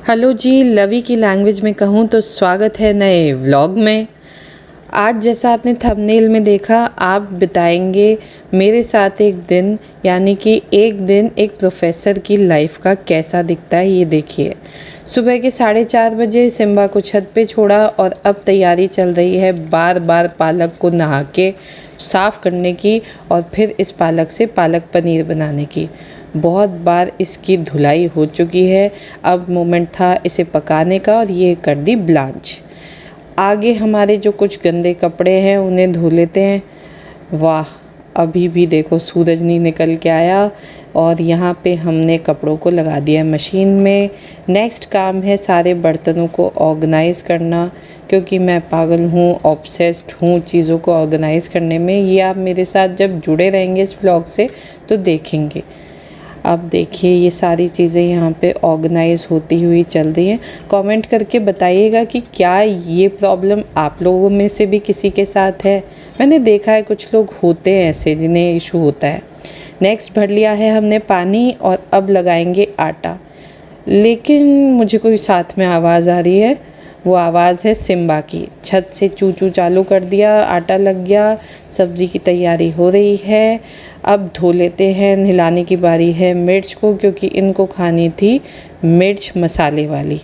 Hello जी, लवी की language में कहूँ तो स्वागत है नए व्लॉग में। आज जैसा आपने थंबनेल में देखा, आप बिताएंगे मेरे साथ एक दिन, यानी कि एक दिन एक प्रोफेसर की लाइफ का कैसा दिखता है ये देखिए। सुबह के 4:30 बजे सिम्बा को छत पे छोड़ा और अब तैयारी चल रही है बार बार पालक को नहा के साफ़ करने की और फिर इस पालक से पालक पनीर बनाने की। बहुत बार इसकी धुलाई हो चुकी है, अब मोमेंट था इसे पकाने का और ये कर दी ब्लांच। आगे हमारे जो कुछ गंदे कपड़े हैं उन्हें धो लेते हैं। वाह, अभी भी देखो सूरज नहीं निकल के आया और यहाँ पे हमने कपड़ों को लगा दिया है मशीन में। नेक्स्ट काम है सारे बर्तनों को ऑर्गेनाइज़ करना, क्योंकि मैं पागल हूँ, ऑब्सेस्ड हूँ चीज़ों को ऑर्गेनाइज़ करने में। ये आप मेरे साथ जब जुड़े रहेंगे इस ब्लॉग से तो देखेंगे। अब देखिए ये सारी चीज़ें यहाँ पे ऑर्गेनाइज़ होती हुई चल रही हैं। कमेंट करके बताइएगा कि क्या ये प्रॉब्लम आप लोगों में से भी किसी के साथ है। मैंने देखा है कुछ लोग होते हैं ऐसे जिन्हें इशू होता है। नेक्स्ट भर लिया है हमने पानी और अब लगाएंगे आटा। लेकिन मुझे कोई साथ में आवाज़ आ रही है, वो आवाज़ है सिम्बा की। छत से चू चू चालू कर दिया, आटा लग गया, सब्ज़ी की तैयारी हो रही है। अब धो लेते हैं, नहलाने की बारी है मिर्च को, क्योंकि इनको खानी थी मिर्च मसाले वाली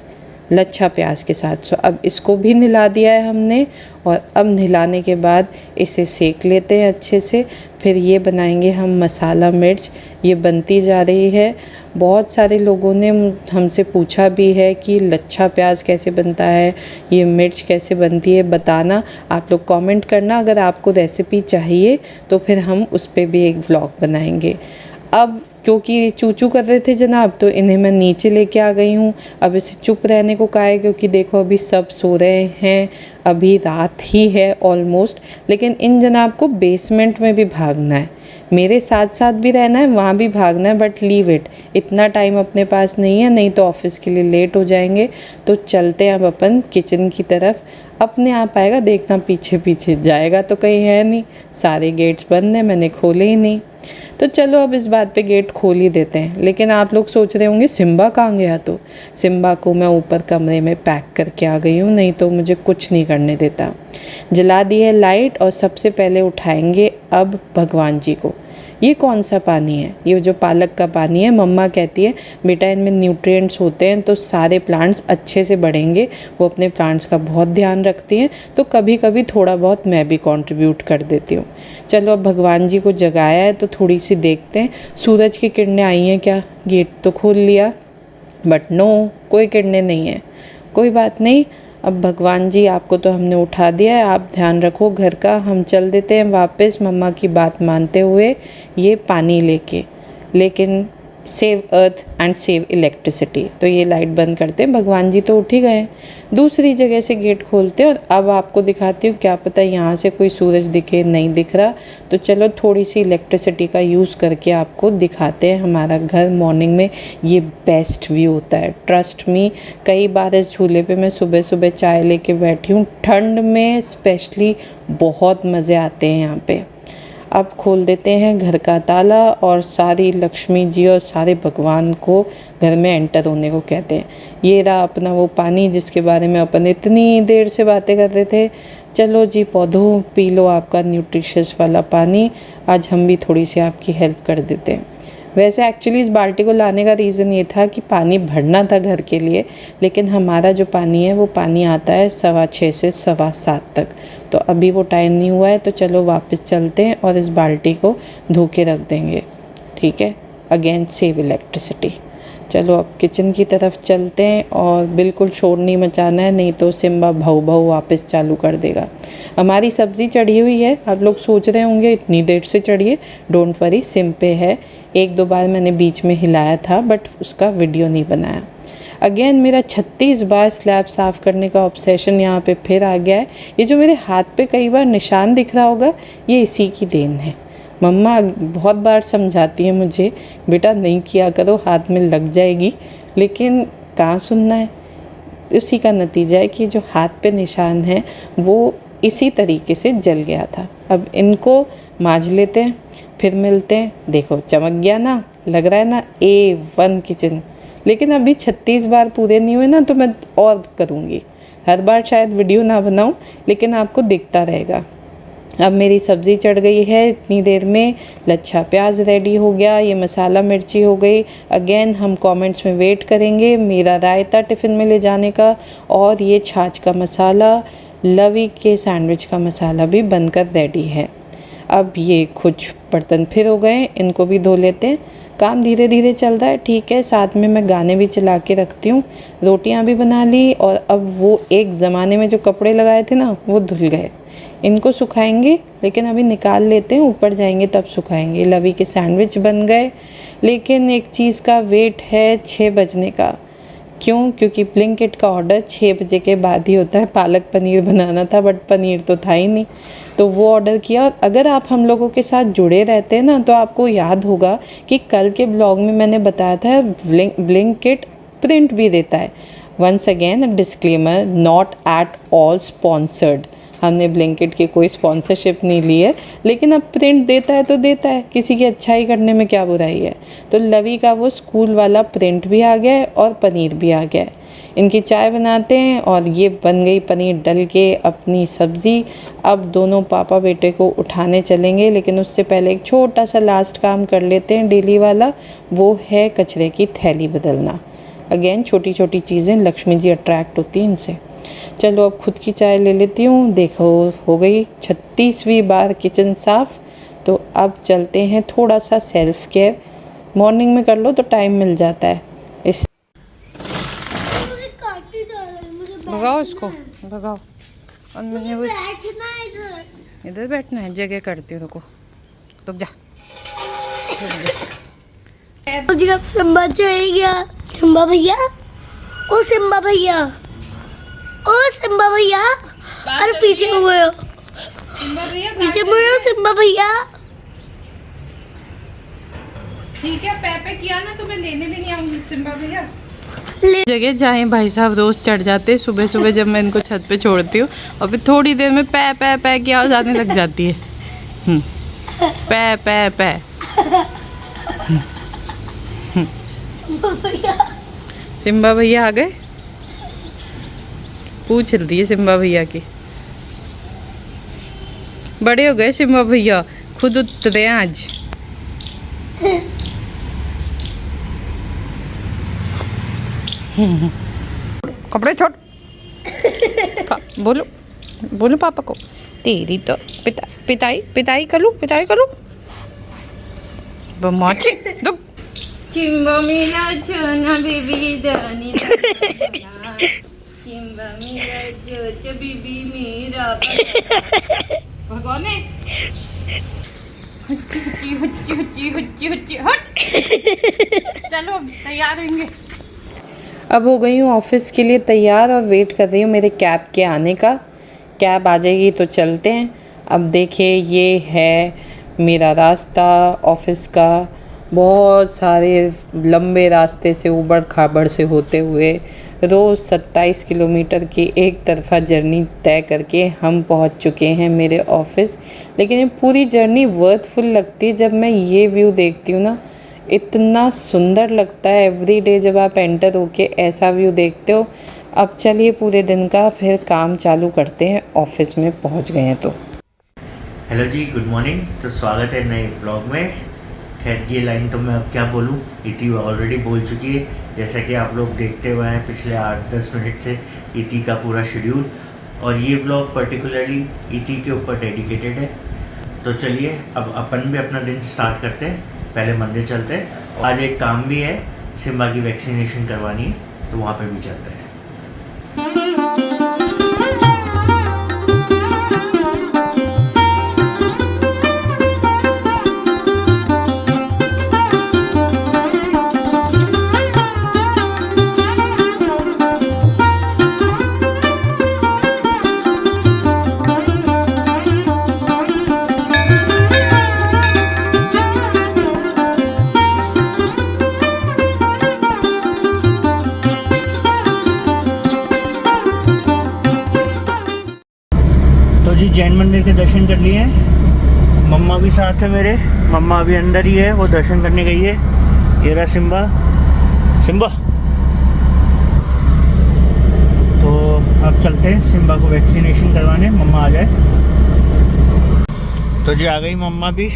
लच्छा प्याज के साथ। सो अब इसको भी नहला दिया है हमने और अब नहलाने के बाद इसे सेक लेते हैं अच्छे से। फिर ये बनाएंगे हम मसाला मिर्च। ये बनती जा रही है। बहुत सारे लोगों ने हमसे पूछा भी है कि लच्छा प्याज कैसे बनता है, ये मिर्च कैसे बनती है, बताना। आप लोग कमेंट करना, अगर आपको रेसिपी चाहिए तो फिर हम उस पर भी एक व्लॉग बनाएंगे। अब क्योंकि चूचू कर रहे थे जनाब, तो इन्हें मैं नीचे लेके आ गई हूँ। अब इसे चुप रहने को कहा है, क्योंकि देखो अभी सब सो रहे हैं, अभी रात ही है ऑलमोस्ट। लेकिन इन जनाब को बेसमेंट में भी भागना है, मेरे साथ साथ भी रहना है, वहाँ भी भागना है। बट लीव इट, इतना टाइम अपने पास नहीं है, नहीं तो ऑफिस के लिए लेट हो जाएंगे। तो चलते हैं अब अपन किचन की तरफ। अपने आप आएगा, देखना पीछे पीछे जाएगा तो कहीं है नहीं, सारे गेट्स बंद हैं, मैंने खोले ही नहीं। तो चलो अब इस बात पे गेट खोल ही देते हैं। लेकिन आप लोग सोच रहे होंगे सिम्बा कहाँ गया, तो सिम्बा को मैं ऊपर कमरे में पैक करके आ गई हूँ, नहीं तो मुझे कुछ नहीं करने देता। जला दी है लाइट और सबसे पहले उठाएंगे अब भगवान जी को। ये कौन सा पानी है? ये जो पालक का पानी है। मम्मा कहती है बेटा इनमें न्यूट्रिएंट्स होते हैं तो सारे प्लांट्स अच्छे से बढ़ेंगे। वो अपने प्लांट्स का बहुत ध्यान रखती हैं, तो कभी कभी थोड़ा बहुत मैं भी कंट्रीब्यूट कर देती हूँ। चलो अब भगवान जी को जगाया है तो थोड़ी सी देखते हैं सूरज की किरणें आई हैं क्या। गेट तो खोल लिया बट नो, कोई किरणें नहीं है। कोई बात नहीं, अब भगवान जी आपको तो हमने उठा दिया है, आप ध्यान रखो घर का। हम चल देते हैं वापस मम्मा की बात मानते हुए ये पानी लेके। लेकिन save earth and save electricity, तो ये लाइट बंद करते हैं। भगवान जी तो उठ ही गए हैं। दूसरी जगह से गेट खोलते हैं और अब आपको दिखाती हूँ, क्या पता यहाँ से कोई सूरज दिखे, नहीं दिख रहा। तो चलो थोड़ी सी इलेक्ट्रिसिटी का यूज़ करके आपको दिखाते हैं हमारा घर मॉर्निंग में। ये बेस्ट व्यू होता है, ट्रस्ट मी। कई बार इस झूले पे मैं सुबह सुबह चाय लेके बैठी हूँ, ठंड में स्पेशली बहुत मज़े आते हैं यहाँ पे। अब खोल देते हैं घर का ताला और सारी लक्ष्मी जी और सारे भगवान को घर में एंटर होने को कहते हैं। ये रहा अपना वो पानी जिसके बारे में अपन इतनी देर से बातें कर रहे थे। चलो जी पौधों, पी लो आपका न्यूट्रिशियस वाला पानी। आज हम भी थोड़ी सी आपकी हेल्प कर देते हैं। वैसे एक्चुअली इस बाल्टी को लाने का रीज़न ये था कि पानी भरना था घर के लिए, लेकिन हमारा जो पानी है वो पानी आता है 6:15 से 7:15 तक, तो अभी वो टाइम नहीं हुआ है। तो चलो वापस चलते हैं और इस बाल्टी को धो के रख देंगे, ठीक है। Again save electricity. चलो अब किचन की तरफ चलते हैं और बिल्कुल शोर नहीं मचाना है, नहीं तो सिम्बा भौ भौ वापस चालू कर देगा। हमारी सब्ज़ी चढ़ी हुई है। आप लोग सोच रहे होंगे इतनी देर से चढ़ी है, डोंट वरी, सिम पे है। 1-2 बार मैंने बीच में हिलाया था बट उसका वीडियो नहीं बनाया। अगेन मेरा 36 बार स्लैब साफ़ करने का ऑब्सेशन यहाँ पे फिर आ गया है। ये जो मेरे हाथ पे कई बार निशान दिख रहा होगा, ये इसी की देन है। मम्मा बहुत बार समझाती है मुझे, बेटा नहीं किया करो, हाथ में लग जाएगी, लेकिन कहाँ सुनना है। उसी का नतीजा है कि जो हाथ पे निशान है वो इसी तरीके से जल गया था। अब इनको मांज लेते हैं, फिर मिलते हैं। देखो चमक गया ना, लग रहा है ना A1 किचन। लेकिन अभी 36 बार पूरे नहीं हुए ना, तो मैं और करूँगी। हर बार शायद वीडियो ना बनाऊँ, लेकिन आपको दिखता रहेगा। अब मेरी सब्ज़ी चढ़ गई है, इतनी देर में लच्छा प्याज रेडी हो गया, ये मसाला मिर्ची हो गई। अगेन हम कमेंट्स में वेट करेंगे मेरा रायता टिफ़िन में ले जाने का, और ये छाछ का मसाला, लवी के सैंडविच का मसाला भी बनकर रेडी है। अब ये कुछ बर्तन फिर हो गए, इनको भी धो लेते हैं। काम धीरे धीरे चल रहा है, ठीक है। साथ में मैं गाने भी चला के रखती हूँ। रोटियाँ भी बना ली, और अब वो एक ज़माने में जो कपड़े लगाए थे ना, वो धुल गए। इनको सुखाएंगे, लेकिन अभी निकाल लेते हैं, ऊपर जाएंगे तब सुखाएंगे। लवी के सैंडविच बन गए, लेकिन एक चीज़ का वेट है 6 बजने का। क्यों? क्योंकि ब्लिंकिट का ऑर्डर 6 बजे के बाद ही होता है। पालक पनीर बनाना था, बट पनीर तो था ही नहीं, तो वो ऑर्डर किया। और अगर आप हम लोगों के साथ जुड़े रहते हैं ना, तो आपको याद होगा कि कल के ब्लॉग में मैंने बताया था ब्लिंकिट प्रिंट भी देता है। Once again disclaimer, not at all sponsored. हमने ब्लिंकिट की कोई स्पॉन्सरशिप नहीं ली है, लेकिन अब प्रिंट देता है तो देता है, किसी की अच्छाई करने में क्या बुराई है। तो लवी का वो स्कूल वाला प्रिंट भी आ गया है, और पनीर भी आ गया है। इनकी चाय बनाते हैं, और ये बन गई पनीर डल के अपनी सब्ज़ी। अब दोनों पापा बेटे को उठाने चलेंगे, लेकिन उससे पहले एक छोटा सा लास्ट काम कर लेते हैं डेली वाला, वो है कचरे की थैली बदलना। अगेन छोटी छोटी चीज़ें, लक्ष्मी जी अट्रैक्ट होती हैं इनसे। चलो अब खुद की चाय ले लेती हूँ। देखो हो गई 36वीं बार किचन साफ़। तो अब चलते हैं थोड़ा सा सेल्फ़ केयर। मॉर्निंग में कर लो तो टाइम मिल जाता है। इस भगाओ इसको, भगाओ। और मैंने वो इधर बैठना है, जगह करती हूँ। रुको, रुक जा। सिम्बा गया, सिम्बा भैया, ओ सिम्बा भैया, ओ सिम्बा भैया, अरे पीछे हुए हो, पीछे मुड़ो सिम्बा भैया। ठीक है, पे किया ना, तुम्हें लेने भी नहीं आऊंगी सिम्बा भैया। जगह जाए भाई साहब रोज़ चढ़ जाते सुबह सुबह, जब मैं इनको छत पे छोड़ती हूँ, और फिर थोड़ी देर में पे की आवाज़ आने लग जाती है। पे सिम्बा भैया आ गए, पूछ रही है सिम्बा भैया की। बड़े हो गए सिम्बा भैया, खुद उतरे हैं आज। कपड़े छोड़। बोलो बोलो पापा को, तेरी तो पिटाई करूँ, पिटाई करूँ। बमाची दुख चिम्बा मिला चना बेबी दानी, चिम्बा मिला जो बीबी मेरा भगवाने। चलो तैयार होंगे। अब हो गई हूँ ऑफिस के लिए तैयार, और वेट कर रही हूँ मेरे कैब के आने का। कैब आ जाएगी तो चलते हैं। अब देखिए ये है मेरा रास्ता ऑफिस का। बहुत सारे लंबे रास्ते से ऊबड़ खाबड़ से होते हुए रोज़ 27 किलोमीटर की एक तरफा जर्नी तय करके हम पहुंच चुके हैं मेरे ऑफिस। लेकिन ये पूरी जर्नी वर्थफुल लगती है जब मैं ये व्यू देखती हूँ ना। इतना सुंदर लगता है एवरी डे जब आप एंटर होके ऐसा व्यू देखते हो। अब चलिए पूरे दिन का फिर काम चालू करते हैं, ऑफिस में पहुंच गए हैं तो। हेलो जी, गुड मॉर्निंग। तो स्वागत है नए व्लॉग में। खैर ये लाइन तो मैं अब क्या बोलूँ, इति ऑलरेडी बोल चुकी है। जैसा कि आप लोग देखते हुए हैं पिछले 8-10 मिनट से इति का पूरा शेड्यूल, और ये व्लॉग पर्टिकुलरली इति के ऊपर डेडिकेटेड है। तो चलिए अब अपन भी अपना दिन स्टार्ट करते हैं। पहले मंदिर चलते हैं, आज एक काम भी है, सिम्बा की वैक्सीनेशन करवानी है, तो वहाँ पे भी चलते हैं। जी जैन मंदिर के दर्शन कर लिए हैं। मम्मा भी साथ है मेरे, मम्मा अभी अंदर ही है, वो दर्शन करने गई है। ये रहा सिम्बा। सिम्बा हैं सिम्बा को वैक्सीनेशन करवाने, मम्मा आ जाए। तो जी आ गई मम्मा भी।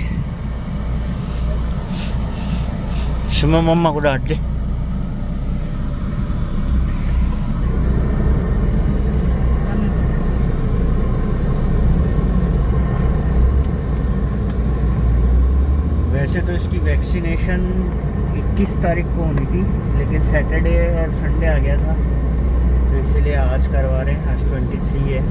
सिम्बा मम्मा को डांट दे। वैसे तो इसकी वैक्सीनेशन 21 तारीख को होनी थी, लेकिन सैटरडे और संडे आ गया था, तो इसीलिए आज करवा रहे हैं। आज 23 है।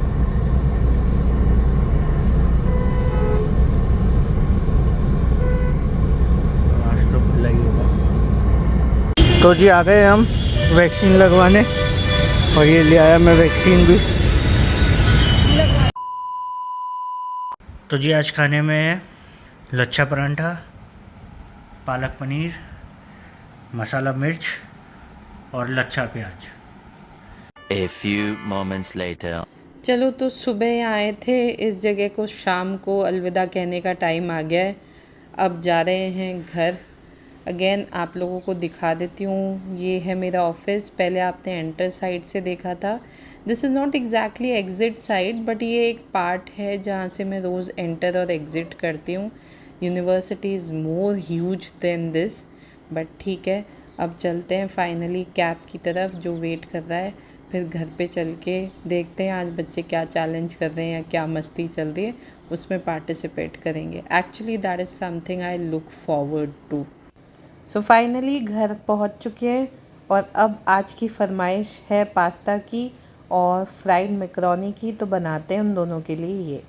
तो आज तो खुला ही होगा। तो जी आ गए हम वैक्सीन लगवाने, और ये ले आया मैं वैक्सीन भी। तो जी आज खाने में है लच्छा परांठा, पालक पनीर, मसाला मिर्च और लच्छा प्याज। A few moments later. चलो, तो सुबह आए थे इस जगह को, शाम को अलविदा कहने का टाइम आ गया है। अब जा रहे हैं घर। अगेन आप लोगों को दिखा देती हूँ, ये है मेरा ऑफिस। पहले आपने एंटर साइड से देखा था। This is not exactly exit side, but ये एक पार्ट है जहाँ से मैं रोज़ एंटर और एग्ज़िट करती हूँ। University is more huge than this, but ठीक है। अब चलते हैं फाइनली कैब की तरफ, जो वेट कर रहा है। फिर घर पे चल के देखते हैं आज बच्चे क्या चैलेंज कर रहे हैं या क्या मस्ती चल रही है, उसमें पार्टिसिपेट करेंगे। Actually that is something I look forward to. So finally घर पहुंच चुके हैं, और अब आज की फरमाइश है पास्ता की और फ्राइड मैकरोनी की, तो बनाते हैं उन दोनों के लिए ये।